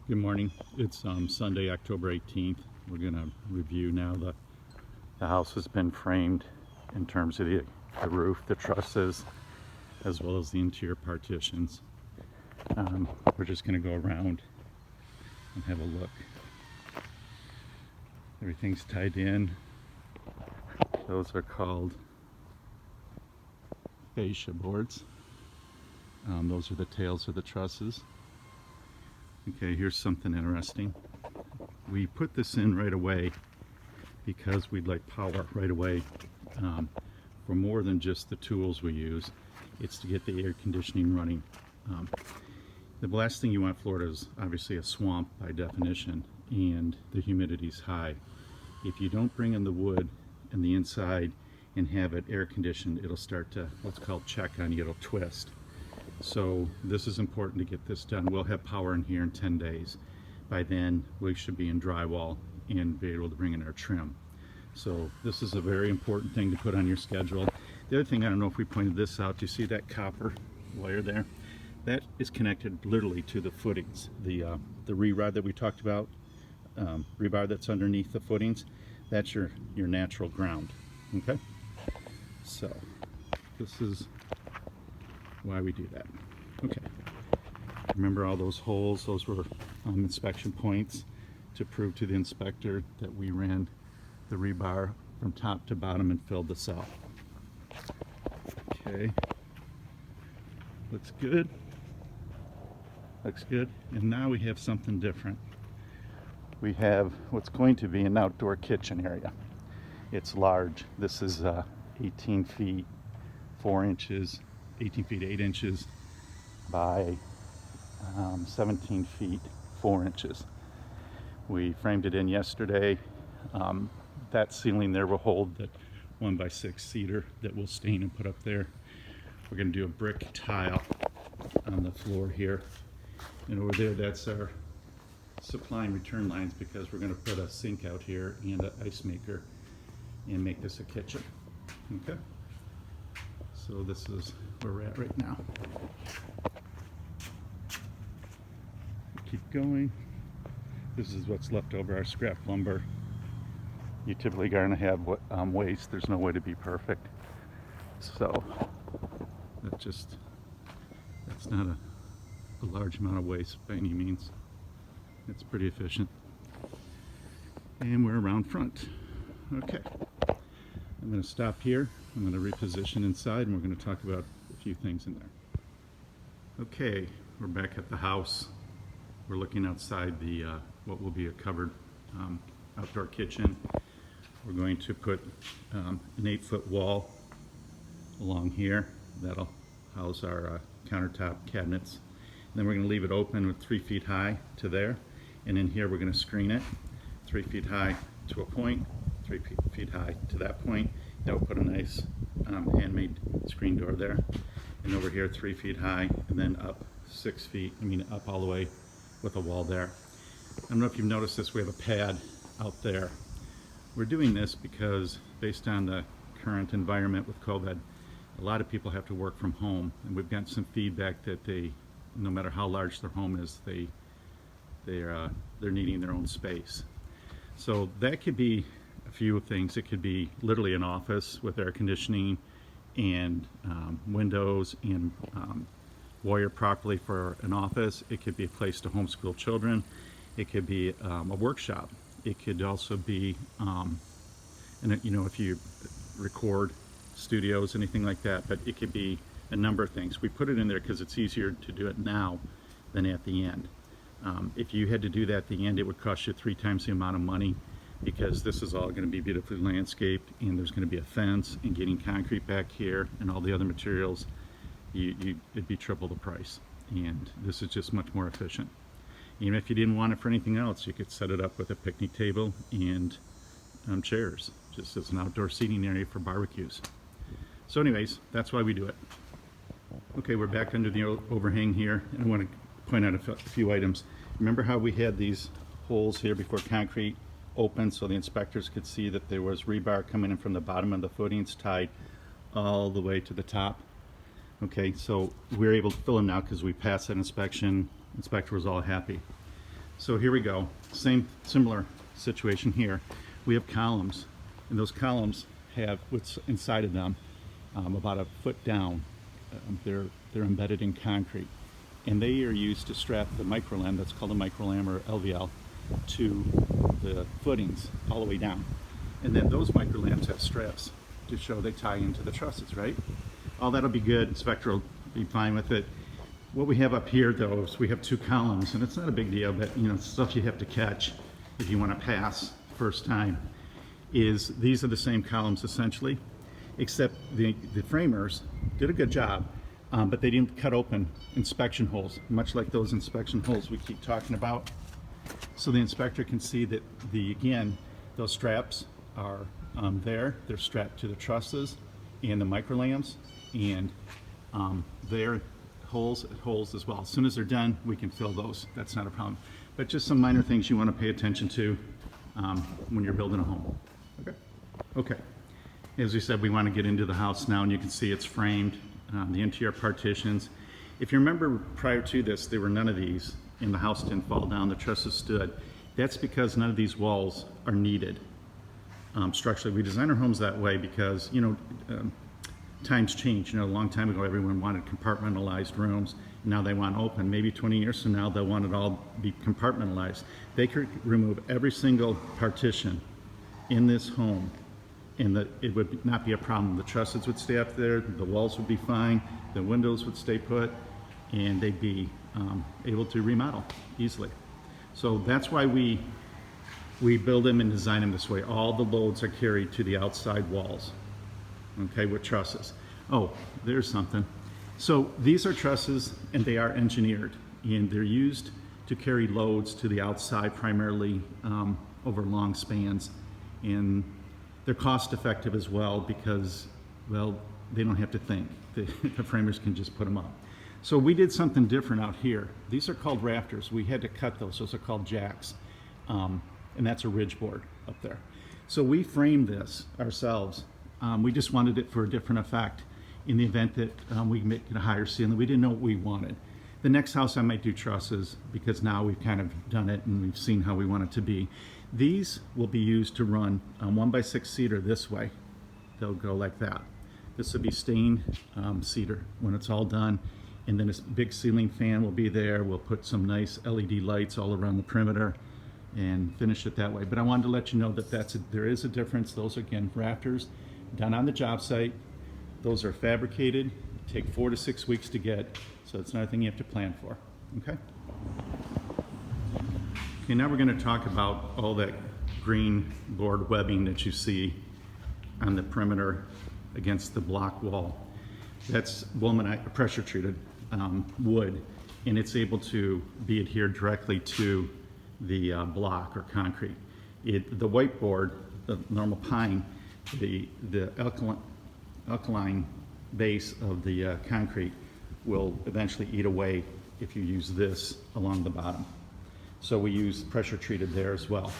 Good morning. It's Sunday, October 18th. We're going to review now the house has been framed in terms of the roof, the trusses, as well as the interior partitions. We're just going to go around and have a look. Everything's tied in. Those are called fascia boards. Those are the tails of the trusses. Okay, here's something interesting. We put this in right away because we'd like power right away for more than just the tools we use. It's to get the air conditioning running. The last thing you want in Florida is obviously a swamp by definition, and the humidity's high. If you don't bring in the wood and the inside and have it air conditioned, it'll start to what's called check on you, it'll twist. So this is important to get this done. We'll have power in here in 10 days. By then we should be in drywall and be able to bring in our trim. So this is a very important thing to put on your schedule. The other thing, I don't know if we pointed this out, do you see that copper wire there? That is connected literally to the footings. The re-rod that we talked about, rebar that's underneath the footings, that's your natural ground. Okay, so this is why we do that. Okay, remember all those holes? Those were inspection points to prove to the inspector that we ran the rebar from top to bottom and filled the cell. Okay, looks good. Looks good. And now we have something different. We have what's going to be an outdoor kitchen area. It's large. This is 18 feet 4 inches, 18 feet 8 inches by 17 feet 4 inches. We framed it in yesterday. That ceiling there will hold that 1x6 cedar that we'll stain and put up there. We're going to do a brick tile on the floor here, and over there that's our supply and return lines, because we're going to put a sink out here and an ice maker and make this a kitchen. Okay, so this is where we're at right now. Keep going. This is what's left over, our scrap lumber. You typically are going to have waste. There's no way to be perfect. So that's not a large amount of waste by any means. It's pretty efficient. And we're around front. Okay. I'm going to stop here. I'm going to reposition inside, and we're going to talk about a few things in there. Okay, we're back at the house. We're looking outside the what will be a covered outdoor kitchen. We're going to put an 8-foot wall along here that'll house our countertop cabinets. And then we're going to leave it open with 3 feet high to there, and in here we're going to screen it 3 feet high to a point, 3 feet high to that point. That will put a nice handmade screen door there, and over here 3 feet high, and then up 6 feet. Up all the way with a wall there. I don't know if you've noticed this. We have a pad out there. We're doing this because based on the current environment with COVID, a lot of people have to work from home, and we've gotten some feedback that they, no matter how large their home is, they're needing their own space. So that could be a few things. It could be literally an office with air conditioning and windows and wired properly for an office. It could be a place to homeschool children. It could be a workshop. It could also be, if you record studios, anything like that, but it could be a number of things. We put it in there because it's easier to do it now than at the end. If you had to do that at the end, it would cost you 3 times the amount of money, because this is all going to be beautifully landscaped, and there's going to be a fence, and getting concrete back here and all the other materials, it'd be triple the price. And this is just much more efficient. Even if you didn't want it for anything else, you could set it up with a picnic table and chairs, just as an outdoor seating area for barbecues. So anyways, that's why we do it. Okay, we're back under the overhang here, and I want to point out a few items. Remember how we had these holes here before concrete opened, so the inspectors could see that there was rebar coming in from the bottom of the footings tied all the way to the top? Okay, so we're able to fill in now because we passed that inspection. Inspector was all happy. So here we go, similar situation here. We have columns, and those columns have what's inside of them about a foot down. They're embedded in concrete, and they are used to strap the microlam, that's called a microlam or LVL, to the footings all the way down. And then those microlams have straps to show they tie into the trusses, right? All that'll be good. Inspector will be fine with it. What we have up here, though, is we have two columns, and it's not a big deal, but you know, stuff you have to catch if you want to pass first time. Is these are the same columns essentially, except the framers did a good job, but they didn't cut open inspection holes, much like those inspection holes we keep talking about. So the inspector can see that again, those straps are there. They're strapped to the trusses and the microlams, and they're holes as well. As soon as they're done, we can fill those. That's not a problem. But just some minor things you want to pay attention to when you're building a home. Okay. As we said, we want to get into the house now, and you can see it's framed. The interior partitions. If you remember, prior to this, there were none of these, and the house didn't fall down. The trusses stood. That's because none of these walls are needed. Structurally, we design our homes that way because, you know, times change. You know, a long time ago, everyone wanted compartmentalized rooms. Now they want open. Maybe 20 years from now, they'll want it all be compartmentalized. They could remove every single partition in this home, and it would not be a problem. The trusses would stay up there, the walls would be fine, the windows would stay put, and they'd be able to remodel easily. So that's why we build them and design them this way. All the loads are carried to the outside walls, okay, with trusses. Oh, there's something. So these are trusses, and they are engineered, and they're used to carry loads to the outside primarily over long spans, and they're cost effective as well because, well, they don't have to think. The framers can just put them up. So we did something different out here. These are called rafters. We had to cut those. Those are called jacks, and that's a ridge board up there. So we framed this ourselves. We just wanted it for a different effect. In the event that we make it a higher ceiling, we didn't know what we wanted. The next house I might do trusses because now we've kind of done it and we've seen how we want it to be. These will be used to run a 1x6 cedar this way. They'll go like that. This will be stained cedar when it's all done. And then this big ceiling fan will be there. We'll put some nice LED lights all around the perimeter and finish it that way. But I wanted to let you know that there is a difference. Those are, again, rafters done on the job site. Those are fabricated, take 4 to 6 weeks to get, so it's another thing you have to plan for, okay? Okay, now we're going to talk about all that green board webbing that you see on the perimeter against the block wall. That's Wilmanite, pressure treated wood, and it's able to be adhered directly to the block or concrete. The white board, the normal pine, the alkaline base of the concrete will eventually eat away if you use this along the bottom. So we use pressure treated there as well.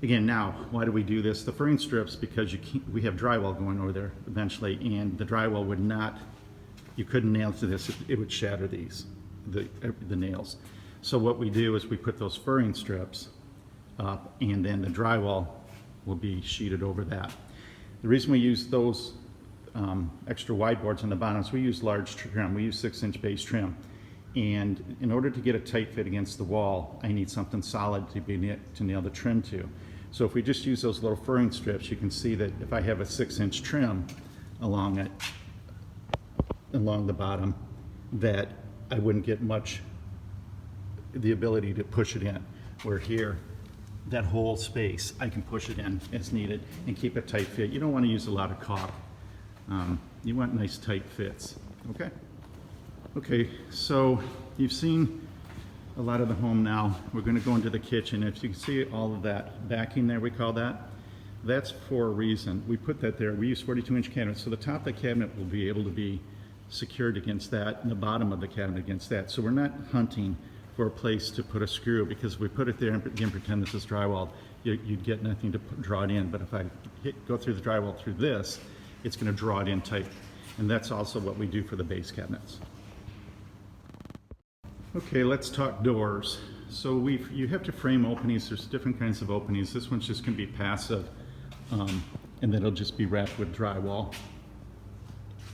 Again, now, why do we do this? The furring strips, because we have drywall going over there eventually, and the drywall would not, you couldn't nail to this, it would shatter these, the nails. So what we do is we put those furring strips up, and then the drywall will be sheeted over that. The reason we use those extra wide boards on the bottom is we use large trim. We use 6-inch base trim. And in order to get a tight fit against the wall, I need something solid to nail the trim to. So if we just use those little furring strips, you can see that if I have a 6-inch trim along the bottom, that I wouldn't get much the ability to push it in. Where here, that whole space, I can push it in as needed and keep a tight fit. You don't want to use a lot of caulk. You want nice tight fits, okay? Okay, so you've seen a lot of the home now. We're going to go into the kitchen. If you can see all of that backing there, we call that, that's for a reason. We put that there. We use 42-inch cabinets, so the top of the cabinet will be able to be secured against that and the bottom of the cabinet against that. So we're not hunting for a place to put a screw, because if we put it there and again pretend this is drywall, you'd get nothing to draw it in. But if I go through the drywall through this, it's going to draw it in tight. And that's also what we do for the base cabinets. Okay, let's talk doors. So you have to frame openings. There's different kinds of openings. This one's just going to be passive, and then it'll just be wrapped with drywall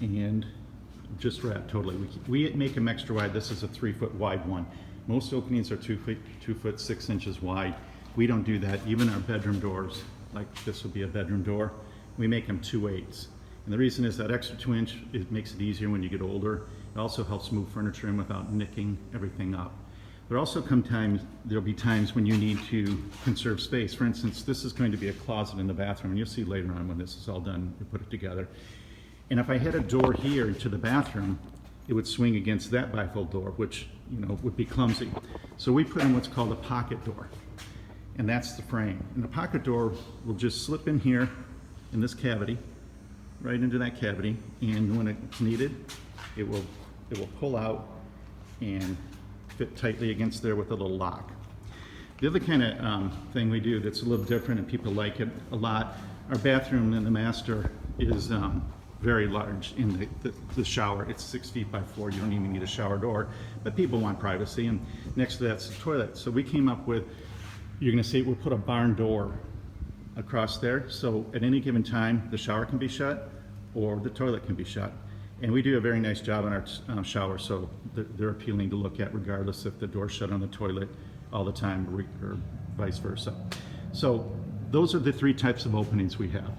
and just wrapped totally. We make them extra wide. This is a 3-foot wide one. Most openings are 2 foot 6 inches wide. We don't do that. Even our bedroom doors, like this would be a bedroom door, we make them 2/8. And the reason is that extra 2 inch, it makes it easier when you get older. It also helps move furniture in without nicking everything up. There'll be times when you need to conserve space. For instance, this is going to be a closet in the bathroom, and you'll see later on when this is all done, we put it together. And if I had a door here to the bathroom, it would swing against that bifold door, which would be clumsy. So we put in what's called a pocket door, and that's the frame. And the pocket door will just slip in here in this cavity, right into that cavity, and when it's needed, it will pull out and fit tightly against there with a little lock. The other kind of thing we do that's a little different and people like it a lot, our bathroom in the master is very large. In the shower, it's 6 feet by 4. You don't even need a shower door, but people want privacy, and next to that's the toilet. So we came up with, you're going to see, we'll put a barn door across there, so at any given time the shower can be shut or the toilet can be shut. And we do a very nice job on our shower, so they're appealing to look at regardless if the door's shut on the toilet all the time or vice versa. So those are the 3 types of openings we have.